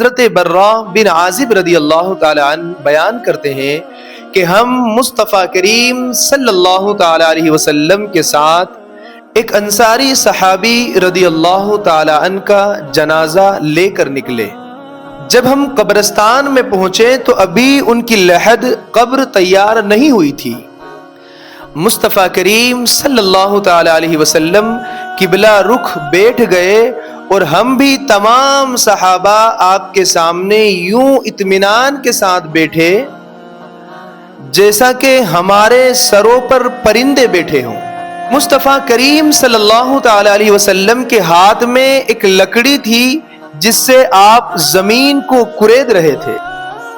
حضرت برہ بن عازب رضی اللہ تعالی عنہ بیان کرتے ہیں کہ ہم مصطفیٰ کریم صلی اللہ تعالی علیہ وسلم کے ساتھ ایک انصاری صحابی رضی اللہ تعالی عنہ کا جنازہ لے کر نکلے۔ جب ہم قبرستان میں پہنچے تو ابھی ان کی لحد قبر تیار نہیں ہوئی تھی۔ مصطفیٰ کریم صلی اللہ تعالی علیہ وسلم قبلہ رخ بیٹھ گئے اور ہم بھی تمام صحابہ آپ کے سامنے یوں اطمینان کے ساتھ بیٹھے جیسا کہ ہمارے سروں پر پرندے بیٹھے ہوں۔ مصطفیٰ کریم صلی اللہ تعالی علیہ وسلم کے ہاتھ میں ایک لکڑی تھی جس سے آپ زمین کو کورید رہے تھے،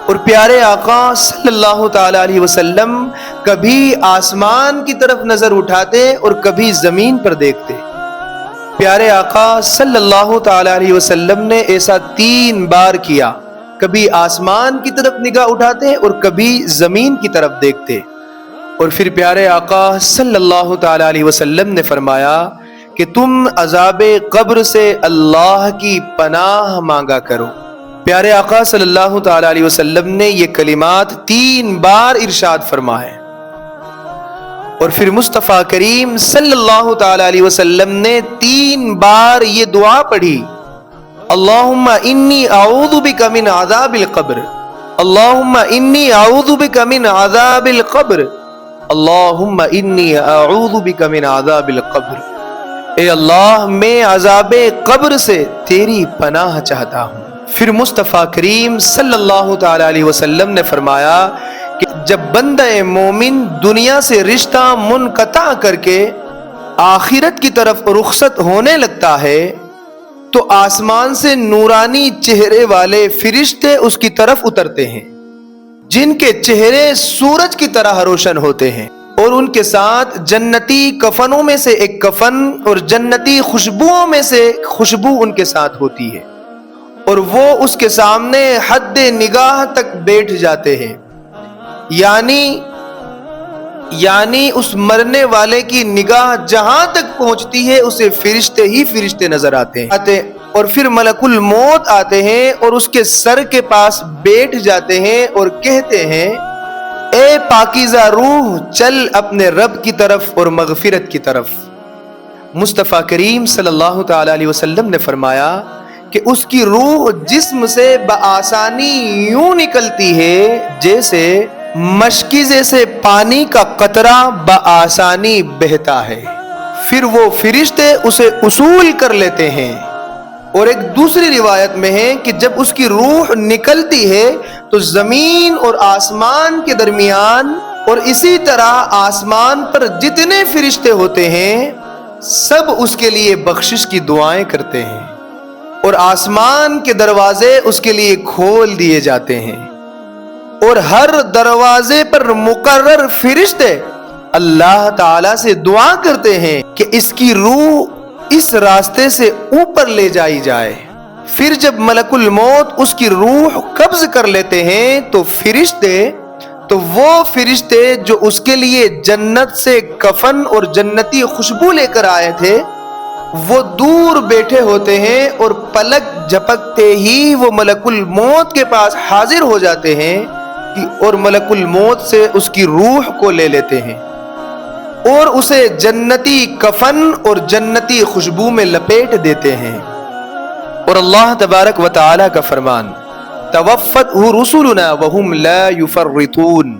اور پیارے آقا صلی اللہ تعالی علیہ وسلم کبھی آسمان کی طرف نظر اٹھاتے اور کبھی زمین پر دیکھتے۔ پیارے آقا صلی اللہ تعالی علیہ وسلم نے ایسا 3 بار کیا، کبھی آسمان کی طرف نگاہ اٹھاتے اور کبھی زمین کی طرف دیکھتے، اور پھر پیارے آقا صلی اللہ تعالی علیہ وسلم نے فرمایا کہ تم عذاب قبر سے اللہ کی پناہ مانگا کرو۔ پیارے آقا صلی اللہ تعالی علیہ وسلم نے یہ کلمات 3 بار ارشاد فرمائے، اور پھر مصطفیٰ کریم صلی اللہ تعالی علیہ وسلم نے 3 بار یہ دعا پڑھی، اللہم انی اعوذ بک من عذاب القبر، اللہم انی اعوذ بک من عذاب القبر، اللہم انی اعوذ بک من عذاب القبر۔ اے اللہ، میں عذاب قبر سے تیری پناہ چاہتا ہوں۔ پھر مصطفیٰ کریم صلی اللہ تعالی علیہ وسلم نے فرمایا کہ جب بندہ مومن دنیا سے رشتہ منقطع کر کے آخرت کی طرف رخصت ہونے لگتا ہے تو آسمان سے نورانی چہرے والے فرشتے اس کی طرف اترتے ہیں، جن کے چہرے سورج کی طرح روشن ہوتے ہیں، اور ان کے ساتھ جنتی کفنوں میں سے ایک کفن اور جنتی خوشبوؤں میں سے خوشبو ان کے ساتھ ہوتی ہے، اور وہ اس کے سامنے حد نگاہ تک بیٹھ جاتے ہیں، یعنی اس مرنے والے کی نگاہ جہاں تک پہنچتی ہے اسے فرشتے ہی فرشتے نظر آتے ہیں، اور پھر ملک الموت آتے ہیں اور اس کے سر کے پاس بیٹھ جاتے ہیں اور کہتے ہیں، اے پاکیزہ روح، چل اپنے رب کی طرف اور مغفرت کی طرف۔ مصطفیٰ کریم صلی اللہ تعالی علیہ وسلم نے فرمایا کہ اس کی روح جسم سے بآسانی یوں نکلتی ہے جیسے مشکیزے سے پانی کا قطرہ بآسانی بہتا ہے، پھر وہ فرشتے اسے اصول کر لیتے ہیں۔ اور ایک دوسری روایت میں ہے کہ جب اس کی روح نکلتی ہے تو زمین اور آسمان کے درمیان اور اسی طرح آسمان پر جتنے فرشتے ہوتے ہیں سب اس کے لیے بخشش کی دعائیں کرتے ہیں، اور آسمان کے دروازے اس کے لیے کھول دیے جاتے ہیں، اور ہر دروازے پر مقرر فرشتے اللہ تعالی سے دعا کرتے ہیں کہ اس کی روح اس راستے سے اوپر لے جائی جائے۔ پھر جب ملک الموت اس کی روح قبض کر لیتے ہیں تو وہ فرشتے جو اس کے لیے جنت سے کفن اور جنتی خوشبو لے کر آئے تھے وہ دور بیٹھے ہوتے ہیں، اور پلک جھپکتے ہی وہ ملک الموت کے پاس حاضر ہو جاتے ہیں اور ملک الموت سے اس کی روح کو لے لیتے ہیں اور اسے جنتی کفن اور جنتی خوشبو میں لپیٹ دیتے ہیں۔ اور اللہ تبارک و تعالی کا فرمان، توفتہ رسلنا وہم لا یفرطون،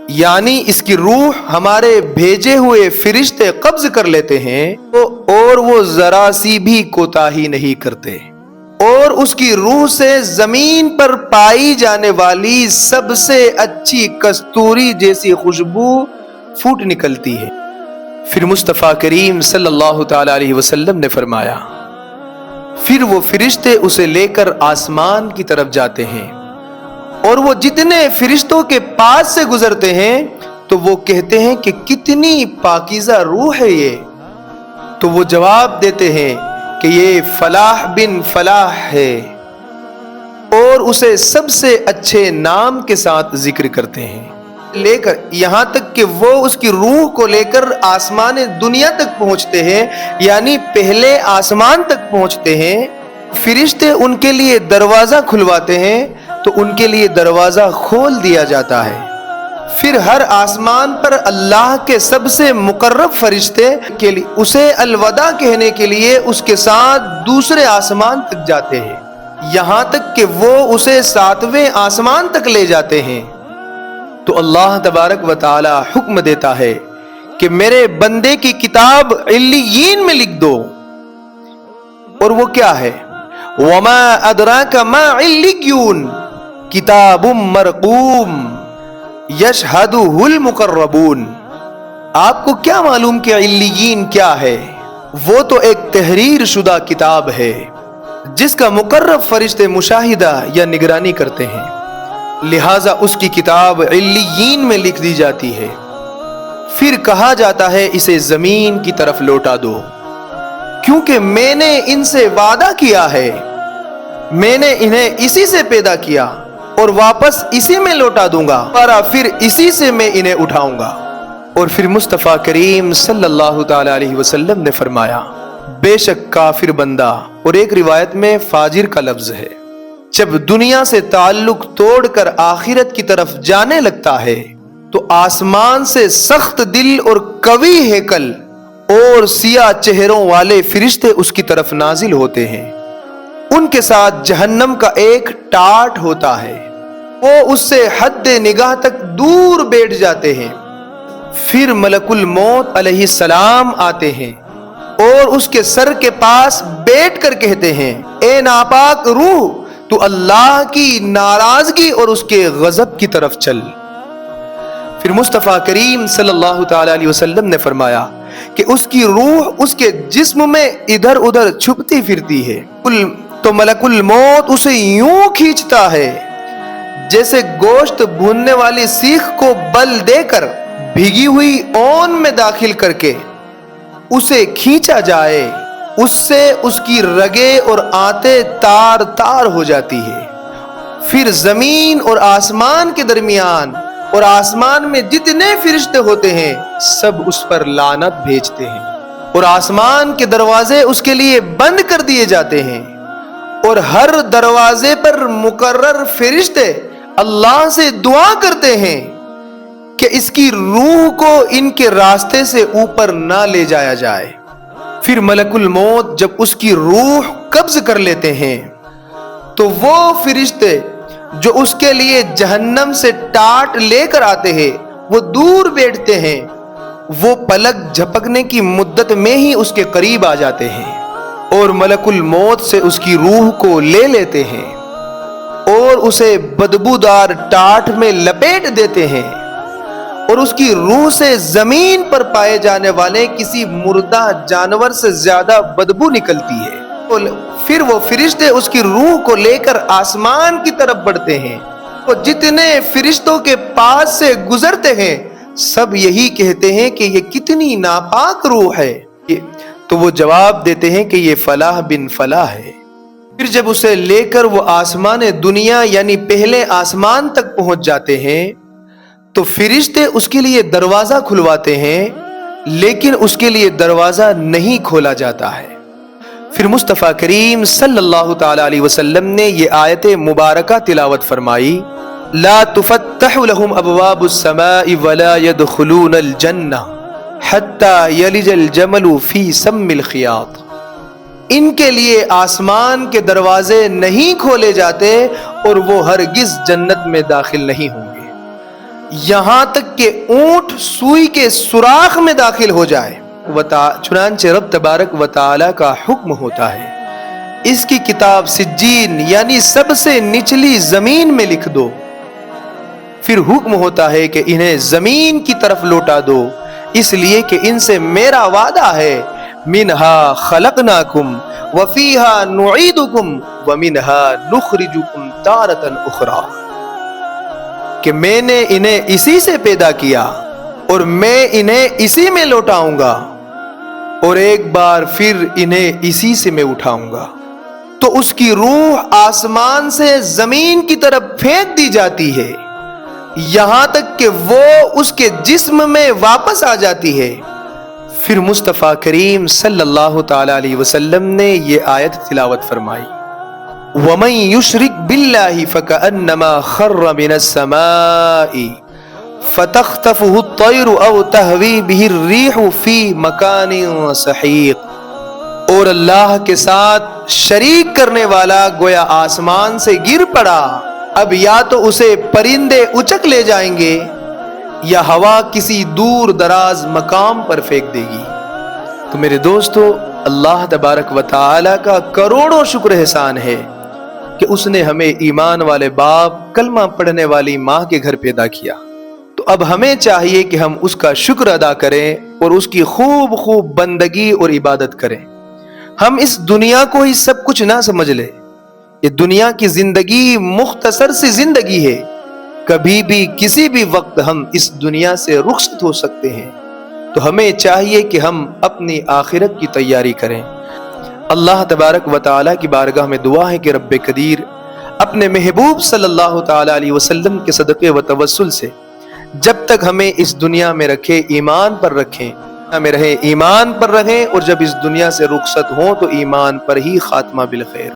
یعنی اس کی روح ہمارے بھیجے ہوئے فرشتے قبض کر لیتے ہیں اور وہ ذرا سی بھی کوتاہی نہیں کرتے، اور اس کی روح سے زمین پر پائی جانے والی سب سے اچھی کستوری جیسی خوشبو پھوٹ نکلتی ہے۔ پھر مصطفیٰ کریم صلی اللہ تعالی علیہ وسلم نے فرمایا، پھر وہ فرشتے اسے لے کر آسمان کی طرف جاتے ہیں، اور وہ جتنے فرشتوں کے پاس سے گزرتے ہیں تو وہ کہتے ہیں کہ کتنی پاکیزہ روح ہے یہ، تو وہ جواب دیتے ہیں کہ یہ فلاح بن فلاح ہے، اور اسے سب سے اچھے نام کے ساتھ ذکر کرتے ہیں، لے کر یہاں تک کہ وہ اس کی روح کو لے کر آسمان دنیا تک پہنچتے ہیں، یعنی پہلے آسمان تک پہنچتے ہیں، فرشتے ان کے لیے دروازہ کھلواتے ہیں تو ان کے لیے دروازہ کھول دیا جاتا ہے۔ پھر ہر آسمان پر اللہ کے سب سے مقرب فرشتے کے لیے اسے الوداع کہنے کے لیے اس کے ساتھ دوسرے آسمان تک جاتے ہیں، یہاں تک کہ وہ اسے 7ویں آسمان تک لے جاتے ہیں۔ تو اللہ تبارک و تعالی حکم دیتا ہے کہ میرے بندے کی کتاب علیین میں لکھ دو، اور وہ کیا ہے؟ وَمَا أَدْرَاكَ مَا عِلِّيُّونَ کتاب مرقوم یشہدہ المقربون۔ آپ کو کیا معلوم کہ علیین کیا ہے؟ وہ تو ایک تحریر شدہ کتاب ہے جس کا مقرب فرشتے مشاہدہ یا نگرانی کرتے ہیں، لہٰذا اس کی کتاب علیین میں لکھ دی جاتی ہے۔ پھر کہا جاتا ہے اسے زمین کی طرف لوٹا دو، کیونکہ میں نے ان سے وعدہ کیا ہے، میں نے انہیں اسی سے پیدا کیا اور واپس اسی میں لوٹا دوں گا، اور پھر اسی سے میں انہیں اٹھاؤں گا۔ اور پھر مصطفیٰ کریم صلی اللہ تعالی علیہ وسلم نے فرمایا، بے شک کافر بندہ، اور ایک روایت میں فاجر کا لفظ ہے، جب دنیا سے تعلق توڑ کر آخرت کی طرف جانے لگتا ہے تو آسمان سے سخت دل اور قوی ہیکل اور سیاہ چہروں والے فرشتے اس کی طرف نازل ہوتے ہیں، ان کے ساتھ جہنم کا ایک ٹاٹ ہوتا ہے، وہ اس سے حد نگاہ تک دور بیٹھ جاتے ہیں۔ پھر ملک الموت علیہ السلام آتے ہیں اور اس کے سر کے پاس بیٹھ کر کہتے ہیں، اے ناپاک روح، تو اللہ کی ناراضگی اور اس کے غضب کی طرف چل۔ پھر مصطفیٰ کریم صلی اللہ تعالی علیہ وسلم نے فرمایا کہ اس کی روح اس کے جسم میں ادھر ادھر چھپتی پھرتی ہے، تو ملک الموت اسے یوں کھینچتا ہے جیسے گوشت بھوننے والی سیخ کو بل دے کر بھیگی ہوئی اون میں داخل کر کے اسے کھینچا جائے، اس سے اس کی رگیں اور آنتیں تار تار ہو جاتی ہے۔ پھر زمین اور آسمان کے درمیان اور آسمان میں جتنے فرشتے ہوتے ہیں سب اس پر لعنت بھیجتے ہیں، اور آسمان کے دروازے اس کے لیے بند کر دیے جاتے ہیں، اور ہر دروازے پر مقرر فرشتے اللہ سے دعا کرتے ہیں کہ اس کی روح کو ان کے راستے سے اوپر نہ لے جایا جائے۔ پھر ملک الموت جب اس کی روح قبض کر لیتے ہیں تو وہ فرشتے جو اس کے لیے جہنم سے ٹاٹ لے کر آتے ہیں وہ دور بیٹھتے ہیں، وہ پلک جھپکنے کی مدت میں ہی اس کے قریب آ جاتے ہیں اور ملک الموت سے اس کی روح کو لے لیتے ہیں اور اسے بدبودار ٹاٹ میں لپیٹ دیتے ہیں، اور اس کی روح سے زمین پر پائے جانے والے کسی مردہ جانور سے زیادہ بدبو نکلتی ہے۔ پھر وہ فرشتے اس کی روح کو لے کر آسمان کی طرف بڑھتے ہیں، وہ جتنے فرشتوں کے پاس سے گزرتے ہیں سب یہی کہتے ہیں کہ یہ کتنی ناپاک روح ہے، تو وہ جواب دیتے ہیں کہ یہ فلاح بن فلاح ہے۔ پھر جب اسے لے کر وہ آسمان دنیا یعنی پہلے آسمان تک پہنچ جاتے ہیں تو فرشتے اس کے لیے دروازہ کھلواتے ہیں، لیکن اس کے لیے دروازہ نہیں کھولا جاتا ہے۔ پھر مصطفیٰ کریم صلی اللہ تعالی علیہ وسلم نے یہ آیت مبارکہ تلاوت فرمائی، لا تفتح لهم ابواب السماء ولا يدخلون الجنہ حتی یلج الجمل فی سم الخیاط۔ ان کے لیے آسمان کے دروازے نہیں کھولے جاتے اور وہ ہرگز جنت میں داخل نہیں ہوں گے یہاں تک کہ اونٹ سوئی کے سوراخ میں داخل ہو جائے۔ چنانچہ رب تبارک و تعالی کا حکم ہوتا ہے اس کی کتاب سجین یعنی سب سے نچلی زمین میں لکھ دو، پھر حکم ہوتا ہے کہ انہیں زمین کی طرف لوٹا دو، اس لیے کہ ان سے میرا وعدہ ہے، منہا خلقناکم وفیہا نعیدکم ومنہا نخرجکم تارۃ اخری، کہ میں نے انہیں اسی سے پیدا کیا اور میں انہیں اسی میں لوٹاؤں گا اور ایک بار پھر انہیں اسی سے میں اٹھاؤں گا۔ تو اس کی روح آسمان سے زمین کی طرف پھینک دی جاتی ہے یہاں تک کہ وہ اس کے جسم میں واپس آ جاتی ہے۔ پھر مصطفیٰ کریم صلی اللہ تعالی علیہ وسلم نے یہ آیت تلاوت فرمائی، وَمَن يُشْرِكْ بِاللَّهِ فَكَأَنَّمَا خَرَّ مِنَ السَّمَاءِ فَتَخْطَفُهُ الطَّيْرُ أَوْ تَهْوِي بِهِ الرِّيحُ فِي مَكَانٍ سَحِيقٍ، اور اللہ کے ساتھ شریک کرنے والا گویا آسمان سے گر پڑا، اب یا تو اسے پرندے اچک لے جائیں گے یا ہوا کسی دور دراز مقام پر پھینک دے گی۔ تو میرے دوستو، اللہ تبارک و تعالی کا کروڑوں شکر احسان ہے کہ اس نے ہمیں ایمان والے باپ، کلمہ پڑھنے والی ماں کے گھر پیدا کیا۔ تو اب ہمیں چاہیے کہ ہم اس کا شکر ادا کریں اور اس کی خوب خوب بندگی اور عبادت کریں۔ ہم اس دنیا کو ہی سب کچھ نہ سمجھ لیں۔ یہ دنیا کی زندگی مختصر سی زندگی ہے، کبھی بھی کسی بھی وقت ہم اس دنیا سے رخصت ہو سکتے ہیں۔ تو ہمیں چاہیے کہ ہم اپنی آخرت کی تیاری کریں۔ اللہ تبارک و تعالیٰ کی بارگاہ میں دعا ہے کہ رب قدیر اپنے محبوب صلی اللہ تعالیٰ علیہ وسلم کے صدقے و توسل سے جب تک ہمیں اس دنیا میں رکھے ایمان پر رکھیں، ہمیں رہے ایمان پر رہیں، اور جب اس دنیا سے رخصت ہوں تو ایمان پر ہی خاتمہ بالخیر۔